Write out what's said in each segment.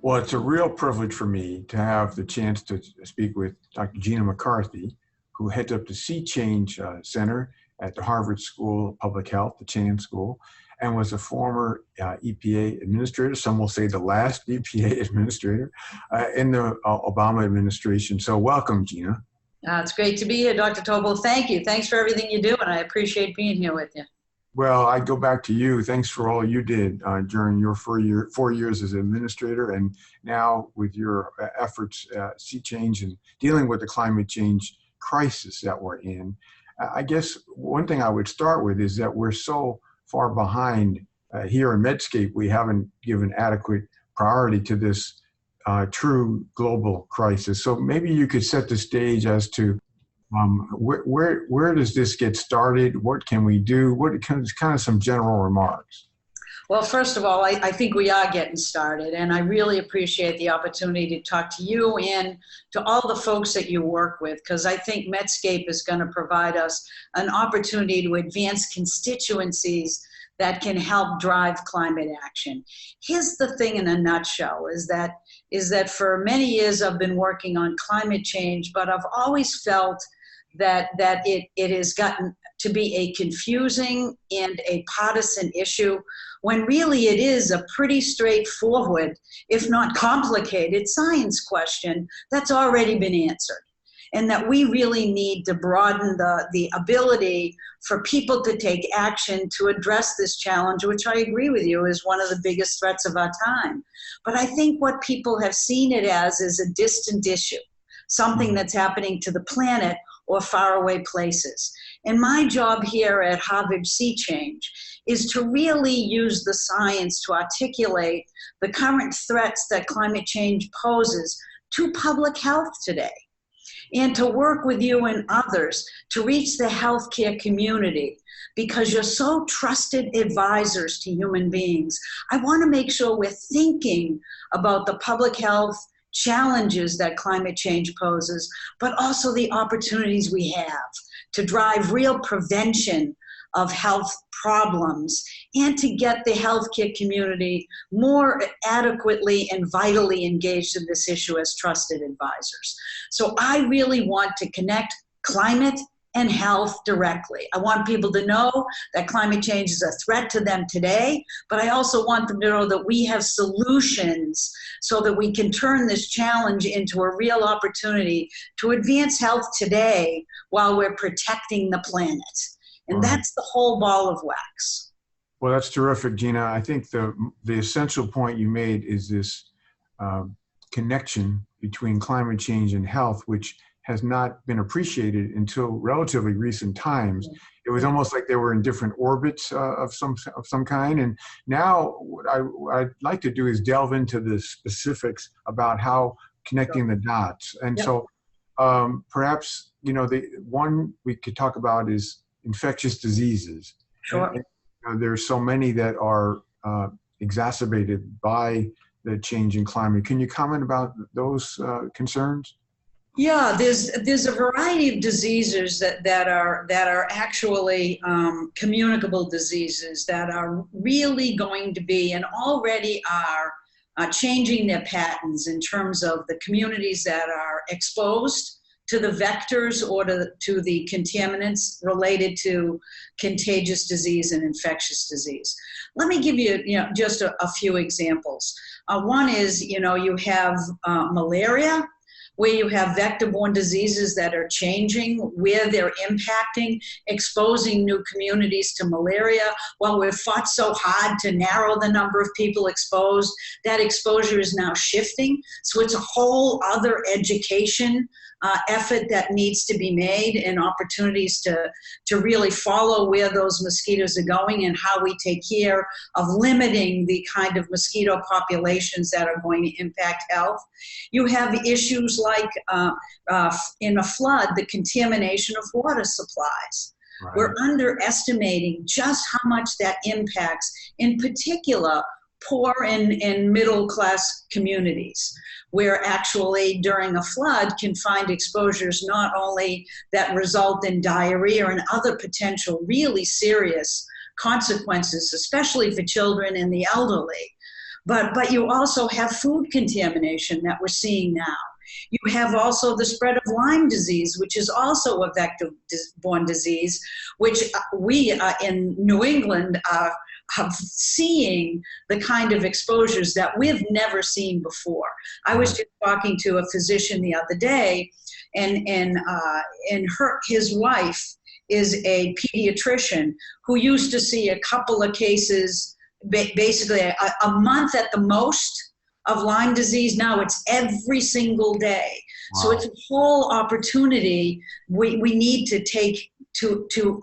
Well, it's a real privilege for me to have the chance to speak with Dr. Gina McCarthy, who heads up the Sea Change Center at the Harvard School of Public Health, the Chan School, and was a former EPA administrator. Some will say the last EPA administrator in the Obama administration. So welcome, Gina. It's great to be here, Dr. Topol. Thank you. Thanks for everything you do, and I appreciate being here with you. Well, I go back to you. Thanks for all you did during your 4 years as an administrator, and now with your efforts at Sea Change and dealing with the climate change crisis that we're in. I guess one thing I would start with is that we're so far behind here in Medscape. We haven't given adequate priority to this true global crisis. So maybe you could set the stage as to where does this get started? What can we do? What kind of some general remarks? Well, first of all, I think we are getting started, and I really appreciate the opportunity to talk to you and to all the folks that you work with, because I think Medscape is going to provide us an opportunity to advance constituencies that can help drive climate action. Here's the thing in a nutshell, is that for many years I've been working on climate change, but I've always felt that it has gotten to be a confusing and a partisan issue, when really it is a pretty straightforward, if not complicated, science question that's already been answered. And that we really need to broaden the ability for people to take action to address this challenge, which I agree with you is one of the biggest threats of our time. But I think what people have seen it as is a distant issue, something that's happening to the planet or faraway places. And my job here at Harvard Sea Change is to really use the science to articulate the current threats that climate change poses to public health today, and to work with you and others to reach the healthcare community, because you're so trusted advisors to human beings. I want to make sure we're thinking about the public health challenges that climate change poses, but also the opportunities we have to drive real prevention of health problems and to get the healthcare community more adequately and vitally engaged in this issue as trusted advisors. So I really want to connect climate and health directly. I want people to know that climate change is a threat to them today, but I also want them to know that we have solutions so that we can turn this challenge into a real opportunity to advance health today while we're protecting the planet. And that's the whole ball of wax. Well, that's terrific, Gina. I think the essential point you made is this connection between climate change and health, which has not been appreciated until relatively recent times. It was almost like they were in different orbits of some kind. And now what I'd like to do is delve into the specifics about how connecting the dots. And so perhaps, the one we could talk about is infectious diseases. Sure. And there's so many that are exacerbated by the change in climate. Can you comment about those concerns? Yeah, there's a variety of diseases that are actually communicable diseases that are really going to be and already are changing their patterns in terms of the communities that are exposed to the vectors or to the contaminants related to contagious disease and infectious disease. Let me give you, just a few examples. One is, you have malaria, where you have vector-borne diseases that are changing, where they're impacting, exposing new communities to malaria. While we've fought so hard to narrow the number of people exposed, that exposure is now shifting. So it's a whole other education effort that needs to be made, and opportunities to really follow where those mosquitoes are going and how we take care of limiting the kind of mosquito populations that are going to impact health. You have issues like in a flood, the contamination of water supplies. Right. We're underestimating just how much that impacts, in particular, poor and middle class communities, where actually during a flood can find exposures not only that result in diarrhea and other potential really serious consequences, especially for children and the elderly, but you also have food contamination that we're seeing now. You have also the spread of Lyme disease, which is also a vector-borne disease, which we in New England are seeing the kind of exposures that we've never seen before. I was just talking to a physician the other day, and his wife is a pediatrician who used to see a couple of cases, basically a month at the most, of Lyme disease. Now it's every single day. Wow. So it's a whole opportunity we need to take to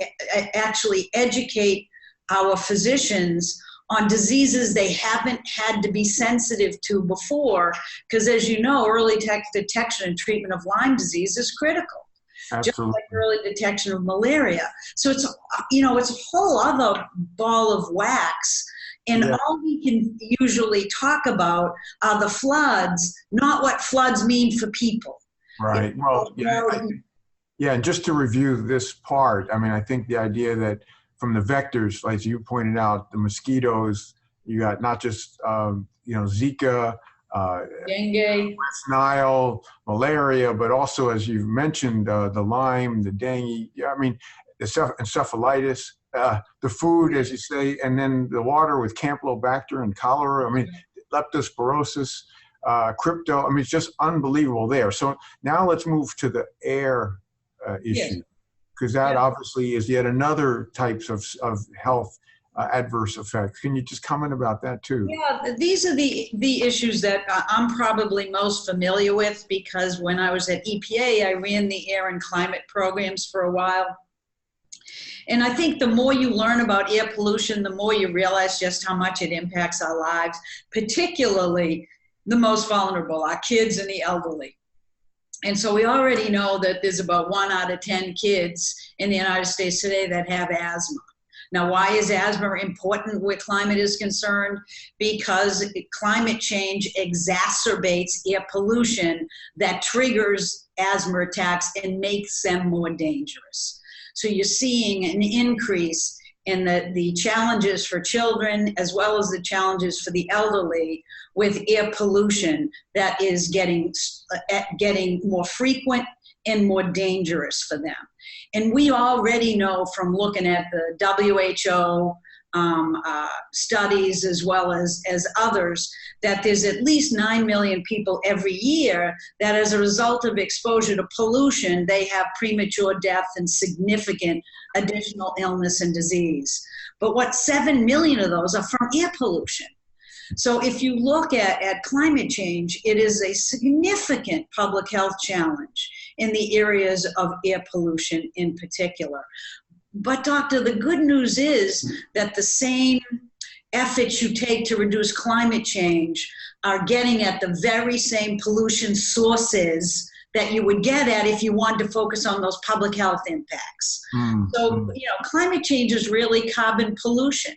actually educate our physicians on diseases they haven't had to be sensitive to before, because as you know, early detection and treatment of Lyme disease is critical. Absolutely. Just like early detection of malaria. So it's, it's a whole other ball of wax. And all we can usually talk about are the floods, not what floods mean for people. Right. Well, and just to review this part, I mean, I think the idea that from the vectors, like you pointed out, the mosquitoes, you got not just, Zika, dengue, West Nile, malaria, but also, as you've mentioned, the Lyme, the dengue, encephalitis, the food, as you say, and then the water with Campylobacter and cholera, leptospirosis, crypto, it's just unbelievable there. So now let's move to the air issue, because that obviously is yet another types of health adverse effects. Can you just comment about that too? Yeah, these are the issues that I'm probably most familiar with, because when I was at EPA, I ran the air and climate programs for a while. And I think the more you learn about air pollution, the more you realize just how much it impacts our lives, particularly the most vulnerable, our kids and the elderly. And so we already know that there's about 1 out of 10 kids in the United States today that have asthma. Now, why is asthma important where climate is concerned? Because climate change exacerbates air pollution that triggers asthma attacks and makes them more dangerous. So you're seeing an increase in the challenges for children as well as the challenges for the elderly with air pollution that is getting more frequent and more dangerous for them. And we already know from looking at the WHO studies as well as others that there's at least 9 million people every year that as a result of exposure to pollution, they have premature death and significant additional illness and disease. But 7 million of those are from air pollution. So if you look at climate change, it is a significant public health challenge in the areas of air pollution in particular. But doctor, the good news is that the same efforts you take to reduce climate change are getting at the very same pollution sources that you would get at if you wanted to focus on those public health impacts. So, climate change is really carbon pollution.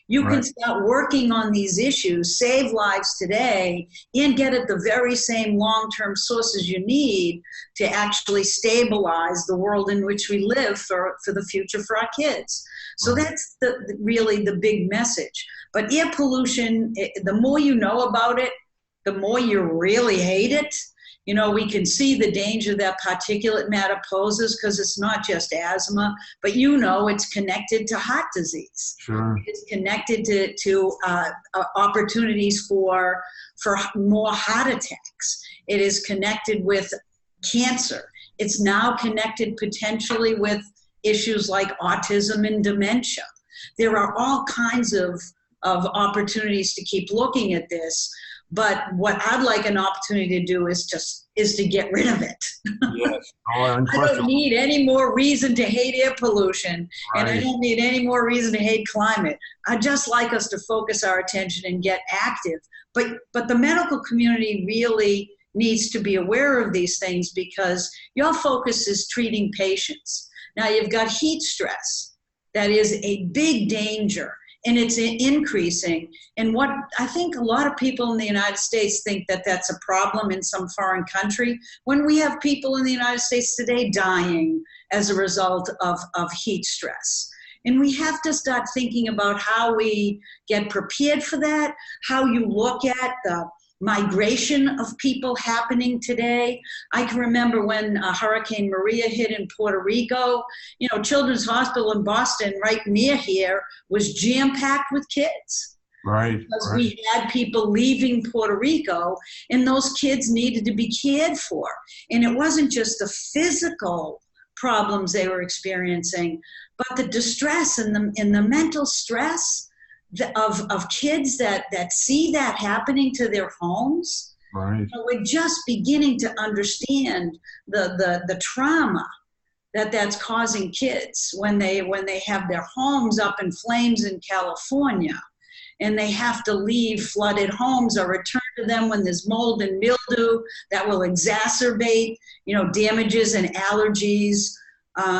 You can start working on these issues, save lives today, and get at the very same long-term sources you need to actually stabilize the world in which we live for the future for our kids. So that's really the big message. But air pollution, the more you know about it, the more you really hate it. We can see the danger that particulate matter poses because it's not just asthma, but it's connected to heart disease. Sure. It's connected to opportunities for more heart attacks. It is connected with cancer. It's now connected potentially with issues like autism and dementia. There are all kinds of opportunities to keep looking at this. But what I'd like an opportunity to do is to get rid of it. Yes. I don't need any more reason to hate air pollution, and I don't need any more reason to hate climate. I'd just like us to focus our attention and get active. But the medical community really needs to be aware of these things because your focus is treating patients. Now you've got heat stress. That is a big danger. And it's increasing. And what I think a lot of people in the United States think that that's a problem in some foreign country, when we have people in the United States today dying as a result of heat stress. And we have to start thinking about how we get prepared for that, how you look at the migration of people happening today. I can remember when Hurricane Maria hit in Puerto Rico, you know, Children's Hospital in Boston, right near here, was jam-packed with kids. Right. Because right. we had people leaving Puerto Rico, and those kids needed to be cared for. And it wasn't just the physical problems they were experiencing, but the distress and the mental stress of kids that see that happening to their homes. Right. So we're just beginning to understand the trauma that's causing kids when they have their homes up in flames in California, and they have to leave flooded homes or return to them when there's mold and mildew that will exacerbate, you know, damages and allergies.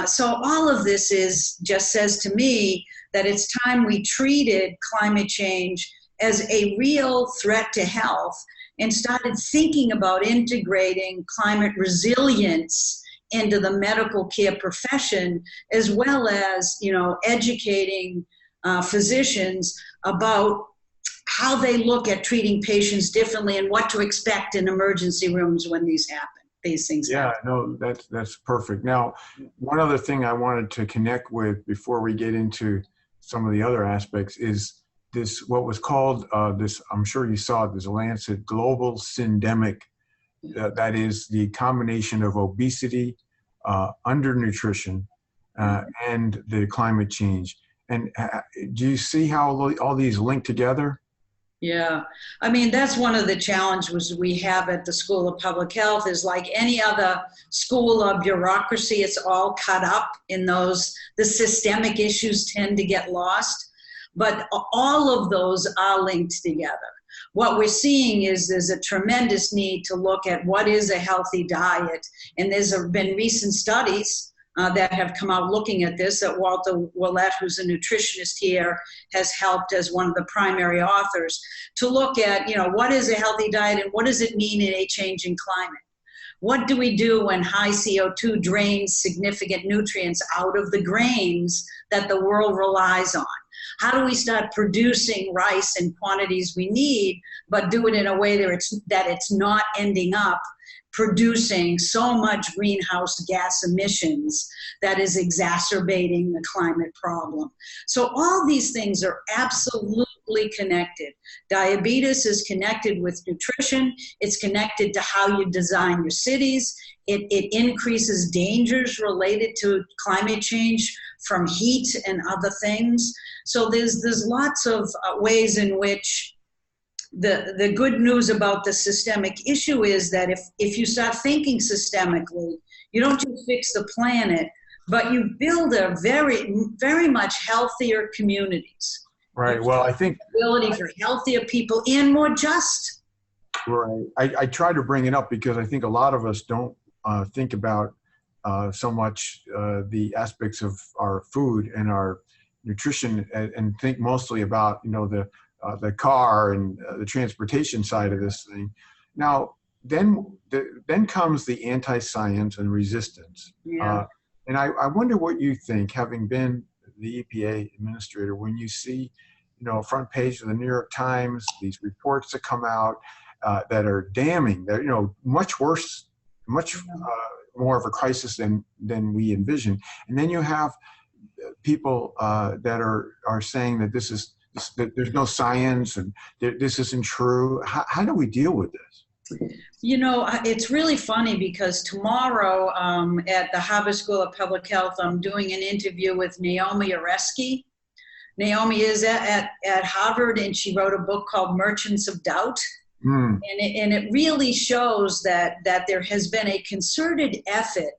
So all of this just says to me that it's time we treated climate change as a real threat to health and started thinking about integrating climate resilience into the medical care profession, as well as, you know, educating physicians about how they look at treating patients differently and what to expect in emergency rooms when these things happen. Yeah, no, that's perfect. Now, one other thing I wanted to connect with before we get into some of the other aspects is this, what was called this, I'm sure you saw it, this Lancet Global Syndemic. That is the combination of obesity, undernutrition, and the climate change. And do you see how all these link together? Yeah, I mean, that's one of the challenges we have at the School of Public Health is like any other school of bureaucracy, it's all cut up in the systemic issues tend to get lost, but all of those are linked together. What we're seeing is there's a tremendous need to look at what is a healthy diet, and there's been recent studies that have come out looking at this, that Walter Willett, who's a nutritionist here, has helped as one of the primary authors to look at, you know, what is a healthy diet and what does it mean in a changing climate? What do we do when high CO2 drains significant nutrients out of the grains that the world relies on? How do we start producing rice in quantities we need, but do it in a way that it's not ending up producing so much greenhouse gas emissions that is exacerbating the climate problem? So all these things are absolutely connected. Diabetes is connected with nutrition. It's connected to how you design your cities. It increases dangers related to climate change from heat and other things. So there's lots of ways in which the good news about the systemic issue is that if you start thinking systemically, you don't just fix the planet, but you build a very, very much healthier communities. Right. Well, I think ability for healthier people and more just. Right. I try to bring it up because I think a lot of us don't think about so much the aspects of our food and our nutrition, and think mostly about, you know, the car and the transportation side of this thing. Now, then comes the anti-science and resistance. Yeah. And I wonder what you think, having been the EPA administrator, when you see, you know, front page of the New York Times, these reports that come out that are damning, that, you know, much worse, much more of a crisis than we envision. And then you have people that are saying that that there's no science and this isn't true. How do we deal with this? You know, it's really funny because tomorrow at the Harvard School of Public Health, I'm doing an interview with Naomi Oreskes. Naomi is at Harvard, and she wrote a book called Merchants of Doubt. And it really shows that there has been a concerted effort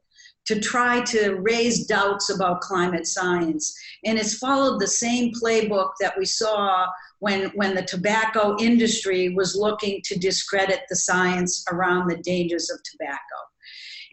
to try to raise doubts about climate science. And it's followed the same playbook that we saw when the tobacco industry was looking to discredit the science around the dangers of tobacco.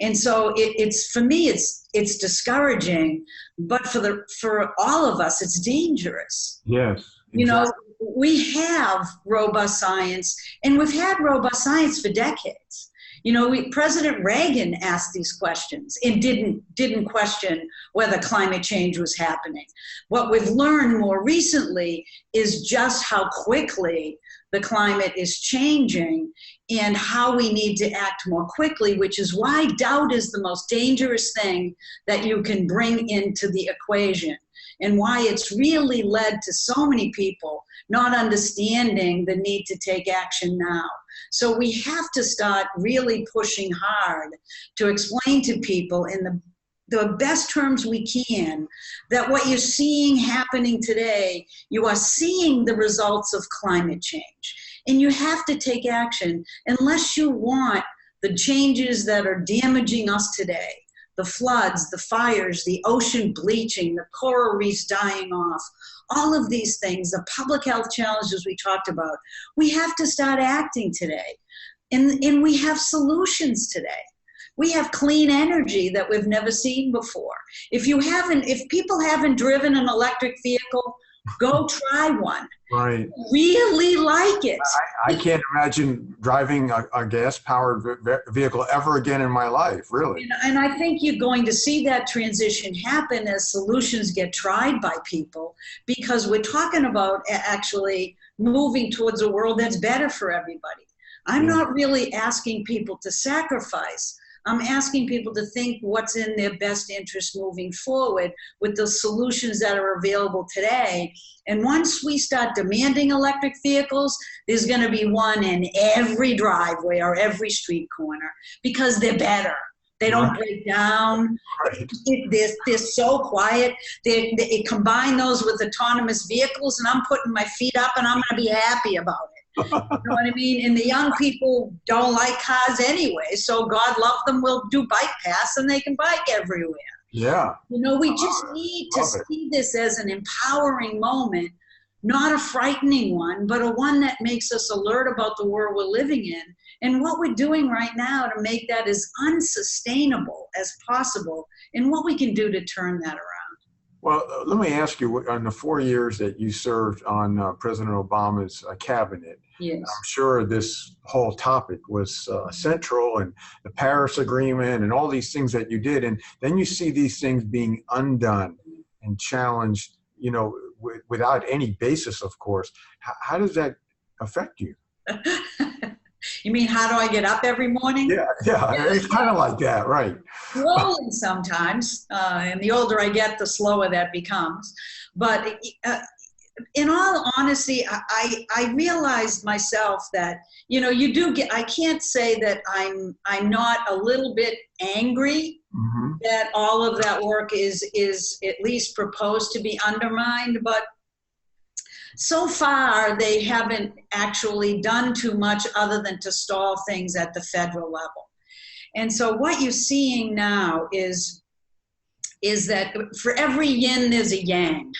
And so it's for me, it's discouraging, but for all of us, it's dangerous. Yes. Exactly. You know, we have robust science, and we've had robust science for decades. You know, President Reagan asked these questions and didn't question whether climate change was happening. What we've learned more recently is just how quickly the climate is changing and how we need to act more quickly, which is why doubt is the most dangerous thing that you can bring into the equation, and why it's really led to so many people not understanding the need to take action now. So we have to start really pushing hard to explain to people in the best terms we can that what you're seeing happening today, you are seeing the results of climate change. And you have to take action unless you want the changes that are damaging us today. The floods, the fires, the ocean bleaching, the coral reefs dying off, all of these things, the public health challenges we talked about, we have to start acting today. And we have solutions today. We have clean energy that we've never seen before. If people haven't driven an electric vehicle, go try one. Right. Really like it. I can't imagine driving a gas-powered vehicle ever again in my life, really. And I think you're going to see that transition happen as solutions get tried by people, because we're talking about actually moving towards a world that's better for everybody. I'm not really asking people to sacrifice. I'm asking people to think what's in their best interest moving forward with the solutions that are available today. And once we start demanding electric vehicles, there's going to be one in every driveway or every street corner, because they're better. They don't break down. They're so quiet. They combine those with autonomous vehicles, and I'm putting my feet up and I'm going to be happy about it. You know what I mean? And the young people don't like cars anyway, so God love them, will do bike paths and they can bike everywhere. Yeah. You know, we just need to see this as an empowering moment, not a frightening one, but a one that makes us alert about the world we're living in and what we're doing right now to make that as unsustainable as possible, and what we can do to turn that around. Well, let me ask you, on the 4 years that you served on President Obama's cabinet, yes, I'm sure this whole topic was central, and the Paris Agreement and all these things that you did. And then you see these things being undone and challenged, you know, without any basis, of course. How does that affect you? You mean, how do I get up every morning? Yeah, it's kind of like that, right? Rolling sometimes, and the older I get, the slower that becomes. But in all honesty, I realized myself that, you know, you do get, I can't say that I'm not a little bit angry that all of that work is at least proposed to be undermined, but so far, they haven't actually done too much other than to stall things at the federal level. And so what you're seeing now is that for every yin, there's a yang.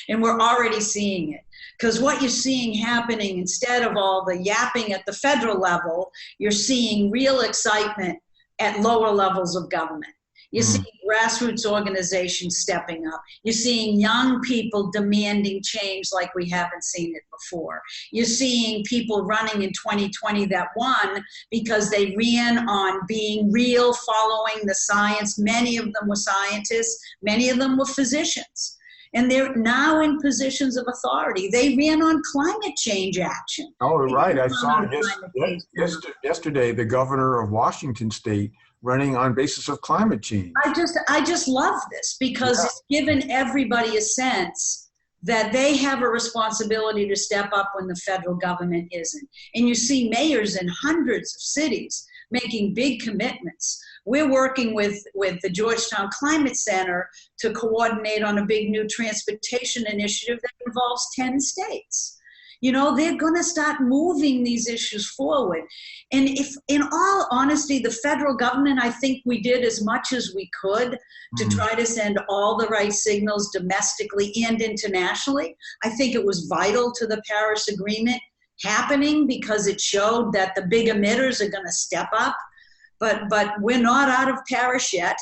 And we're already seeing it. Because what you're seeing happening, instead of all the yapping at the federal level, you're seeing real excitement at lower levels of government. You're seeing grassroots organizations stepping up. You're seeing young people demanding change like we haven't seen it before. You're seeing people running in 2020 that won because they ran on being real, following the science. Many of them were scientists. Many of them were physicians. And they're now in positions of authority. They ran on climate change action. Oh, right. I saw yesterday the governor of Washington State running on basis of climate change. I just love this, because it's given everybody a sense that they have a responsibility to step up when the federal government isn't. And you see mayors in hundreds of cities making big commitments. We're working with the Georgetown Climate Center to coordinate on a big new transportation initiative that involves 10 states. You know, they're going to start moving these issues forward. And if, in all honesty, the federal government, I think we did as much as we could to try to send all the right signals domestically and internationally. I think it was vital to the Paris Agreement happening, because it showed that the big emitters are going to step up. But we're not out of Paris yet.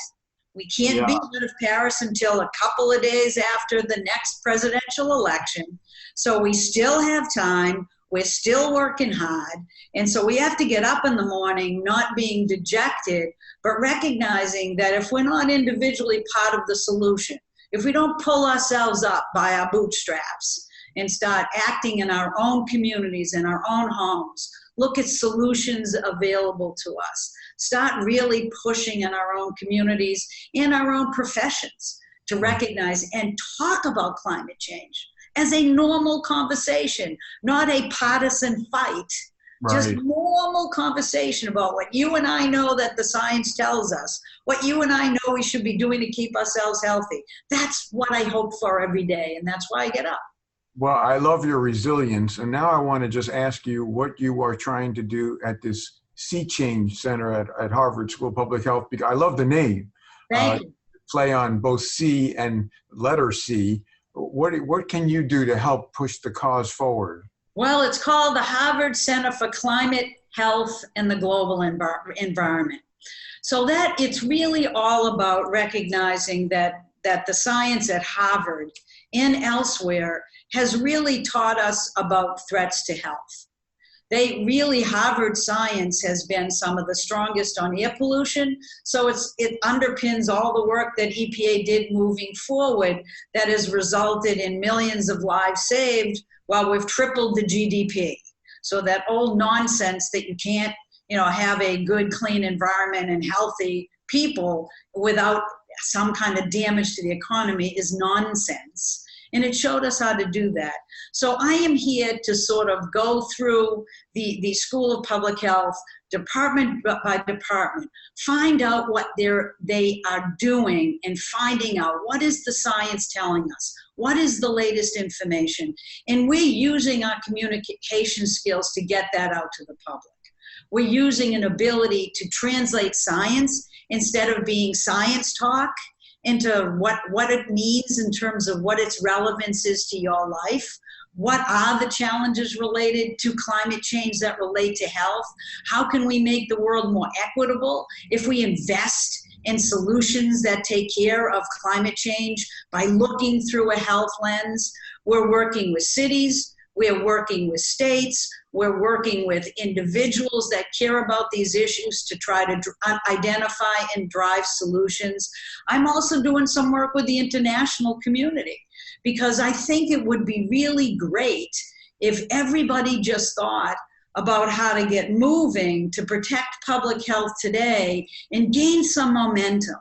We can't be out of Paris until a couple of days after the next presidential election. So we still have time. We're still working hard. And so we have to get up in the morning, not being dejected, but recognizing that if we're not individually part of the solution, if we don't pull ourselves up by our bootstraps and start acting in our own communities, in our own homes, look at solutions available to us, start really pushing in our own communities, in our own professions, to recognize and talk about climate change as a normal conversation, not a partisan fight, just normal conversation about what you and I know that the science tells us, what you and I know we should be doing to keep ourselves healthy. That's what I hope for every day, and that's why I get up. Well, I love your resilience, and now I want to just ask you what you are trying to do at this Sea Change Center at Harvard School of Public Health, because I love the name. Thank you. Play on both C and letter C. What can you do to help push the cause forward? Well, it's called the Harvard Center for Climate, Health, and the Global Environment. So that it's really all about recognizing that the science at Harvard and elsewhere has really taught us about threats to health. Harvard science has been some of the strongest on air pollution, so it underpins all the work that EPA did moving forward that has resulted in millions of lives saved while we've tripled the GDP. So that old nonsense that you can't, have a good, clean environment and healthy people without some kind of damage to the economy is nonsense. And it showed us how to do that. So I am here to sort of go through the School of Public Health, department by department, find out what they are doing and finding out what is the science telling us, what is the latest information. And we're using our communication skills to get that out to the public. We're using an ability to translate science instead of being science talk into what it means in terms of what its relevance is to your life. What are the challenges related to climate change that relate to health? How can we make the world more equitable if we invest in solutions that take care of climate change by looking through a health lens? We're working with cities, we're working with states, we're working with individuals that care about these issues to try to identify and drive solutions. I'm also doing some work with the international community because I think it would be really great if everybody just thought about how to get moving to protect public health today and gain some momentum.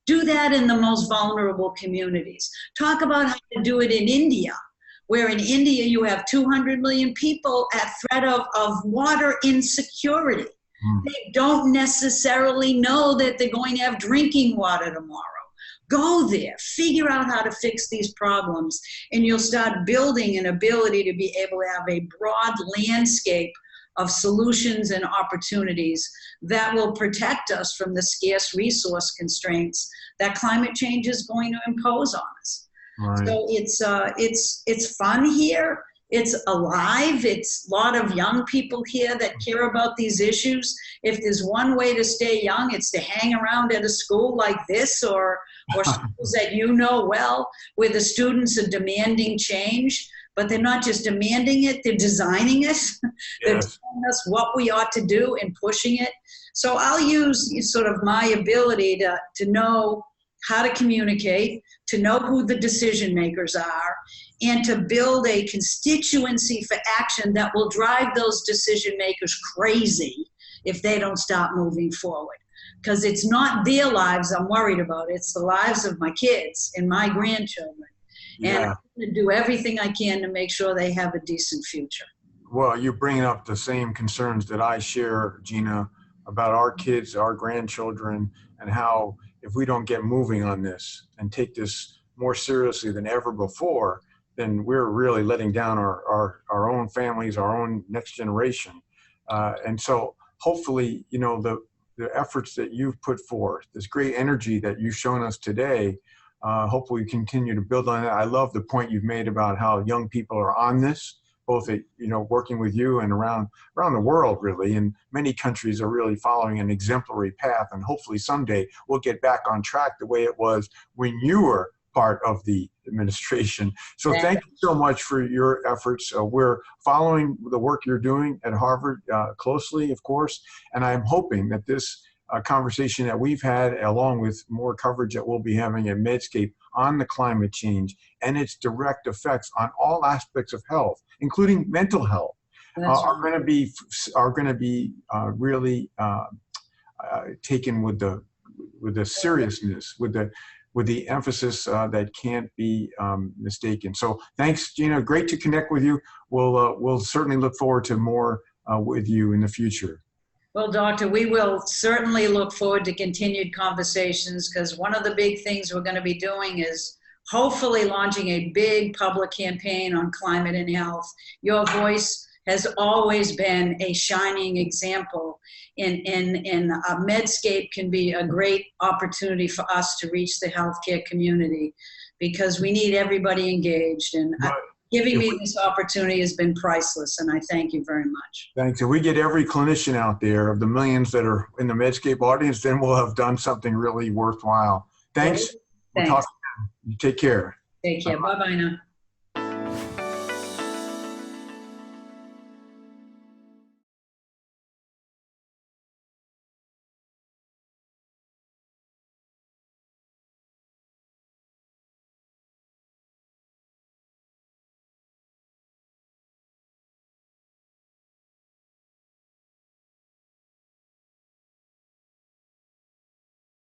Do that in the most vulnerable communities. Talk about how to do it in India, where in India you have 200 million people at threat of water insecurity. They don't necessarily know that they're going to have drinking water tomorrow. Go there, figure out how to fix these problems, and you'll start building an ability to be able to have a broad landscape of solutions and opportunities that will protect us from the scarce resource constraints that climate change is going to impose on us. Right. So it's fun here. It's alive. It's a lot of young people here that care about these issues. If there's one way to stay young, it's to hang around at a school like this or schools that you know well, where the students are demanding change, but they're not just demanding it, they're designing it. They're telling us what we ought to do and pushing it. So I'll use sort of my ability to know how to communicate, to know who the decision makers are, and to build a constituency for action that will drive those decision makers crazy if they don't stop moving forward. Because it's not their lives I'm worried about, it's the lives of my kids and my grandchildren. And I'm going to do everything I can to make sure they have a decent future. Well, you're bringing up the same concerns that I share, Gina, about our kids, our grandchildren, and how if we don't get moving on this and take this more seriously than ever before, then we're really letting down our own families, our own next generation. And so hopefully, the efforts that you've put forth, this great energy that you've shown us today, hopefully we continue to build on that. I love the point you've made about how young people are on this, both at, working with you and around the world, really. And many countries are really following an exemplary path. And hopefully someday we'll get back on track the way it was when you were part of the administration. So thank you so much for your efforts. We're following the work you're doing at Harvard closely, of course, and I'm hoping that this conversation that we've had, along with more coverage that we'll be having at Medscape on the climate change and its direct effects on all aspects of health, including mental health, are going to be really taken with the seriousness, with the emphasis that can't be mistaken. So thanks, Gina. Great to connect with you. We'll certainly look forward to more with you in the future. Well, Doctor, we will certainly look forward to continued conversations, because one of the big things we're going to be doing is hopefully launching a big public campaign on climate and health. Your voice has always been a shining example, and Medscape can be a great opportunity for us to reach the healthcare community, because we need everybody engaged. And giving me this opportunity has been priceless, and I thank you very much. Thanks. If we get every clinician out there of the millions that are in the Medscape audience, then we'll have done something really worthwhile. Thanks. We'll talk again. You take care. Take care. Bye-bye now.